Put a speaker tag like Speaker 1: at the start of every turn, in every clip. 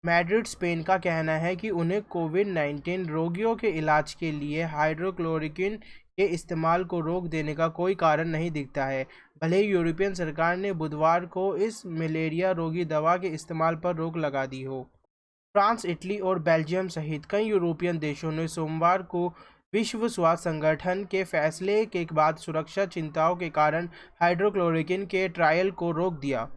Speaker 1: Madrid Spain का कहना है कि उन्हें कोविड-19 रोगियों के इलाज के लिए हाइड्रोक्लोरोक्विन के इस्तेमाल को रोक देने का कोई कारण नहीं दिखता है। भले ही यूरोपियन सरकार ने बुधवार को इस मलेरिया रोगी दवा के इस्तेमाल पर रोक लगा दी हो। फ्रांस, इटली और बेल्जियम सहित कई यूरोपियन देशों ने सोमवार को विश्व स्वास्थ्य संगठन के फैसले के बाद सुरक्षा चिंताओं के कारण हाइड्रोक्लोरोक्विन के ट्रायल को रोक दिया।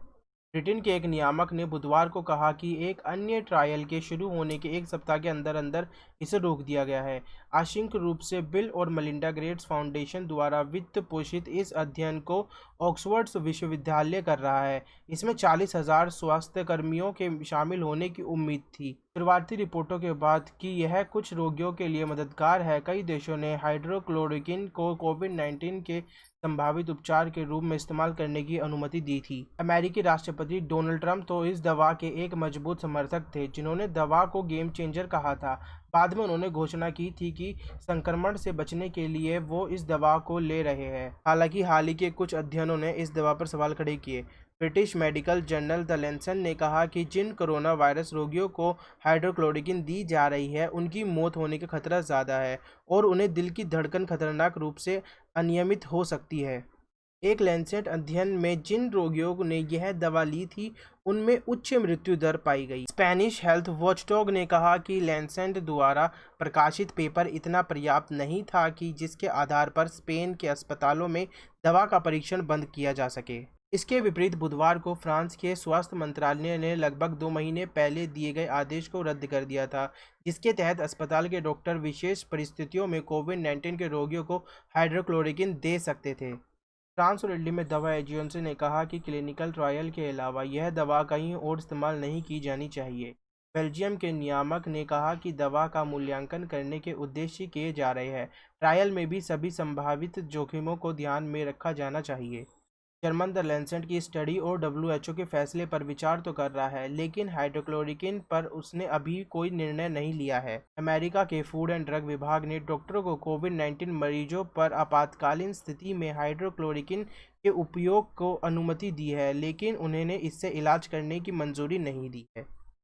Speaker 1: ब्रिटेन के एक नियामक ने बुधवार को कहा कि एक अन्य ट्रायल के शुरू होने के एक सप्ताह के अंदर अंदर इसे रोक दिया गया है। आंशिक रूप से बिल और मेलिंडा गेट्स फाउंडेशन द्वारा वित्त पोषित इस अध्ययन को ऑक्सफोर्ड विश्वविद्यालय कर रहा है। इसमें 40,000 स्वास्थ्य कर्मियों के शामिल होने की उम्मीद थी। शुरुआती रिपोर्टों के बाद कि यह कुछ रोगियों के लिए मददगार है, कई देशों ने हाइड्रोक्लोरोक्विन को कोविड-19 के संभावित उपचार के रूप में इस्तेमाल करने की अनुमति दी थी। अमेरिकी राष्ट्रपति डोनाल्ड ट्रंप तो इस दवा के एक मजबूत समर्थक थे, जिन्होंने दवा को गेम चेंजर कहा था। बाद में उन्होंने घोषणा की थी कि संक्रमण से बचने के लिए वो इस दवा को ले रहे हैं। हालांकि हाल ही के कुछ अध्ययनों ने इस दवा पर सवाल खड़े किए। British medical journal the Lancet ने कहा कि जिन कोरोना वायरस रोगियों को हाइड्रोक्लोरोक्विन दी जा रही है, उनकी मौत होने का खतरा ज़्यादा है और उन्हें दिल की धड़कन खतरनाक रूप से अनियमित हो सकती है। एक लैंसेट अध्ययन में जिन रोगियों ने यह दवा ली थी, उनमें उच्च मृत्यु दर पाई गई। स्पेनिश हेल्थ वॉचडॉग ने कहा कि लैंसेट द्वारा प्रकाशित पेपर इतना पर्याप्त नहीं था कि जिसके आधार पर स्पेन के अस्पतालों में दवा का परीक्षण बंद किया जा सके। इसके विपरीत बुधवार को फ्रांस के स्वास्थ्य मंत्रालय ने लगभग 2 महीने पहले दिए गए आदेश को रद्द कर दिया था, जिसके तहत अस्पताल के डॉक्टर विशेष परिस्थितियों में कोविड-19 के रोगियों को हाइड्रोक्लोरोक्विन दे सकते थे। फ्रांस और इटली में दवा एजेंसी ने कहा कि क्लिनिकल ट्रायल के अलावा यह दवा कहीं और इस्तेमाल नहीं की जानी चाहिए। बेल्जियम के नियामक ने कहा कि दवा का मूल्यांकन करने के उद्देश्य किए जा रहे हैं। ट्रायल में भी सभी संभावित जोखिमों को ध्यान में रखा जाना चाहिए। जर्मन द लैंसेट की स्टडी और डब्ल्यूएचओ के फैसले पर विचार तो कर रहा है, लेकिन हाइड्रोक्लोरोक्विन पर उसने अभी कोई निर्णय नहीं लिया है। अमेरिका के फूड एंड ड्रग विभाग ने डॉक्टरों को कोविड-19 मरीजों पर आपातकालीन स्थिति में हाइड्रोक्लोरोक्विन के उपयोग को अनुमति दी है, लेकिन उन्होंने इससे इलाज करने की मंजूरी नहीं दी है।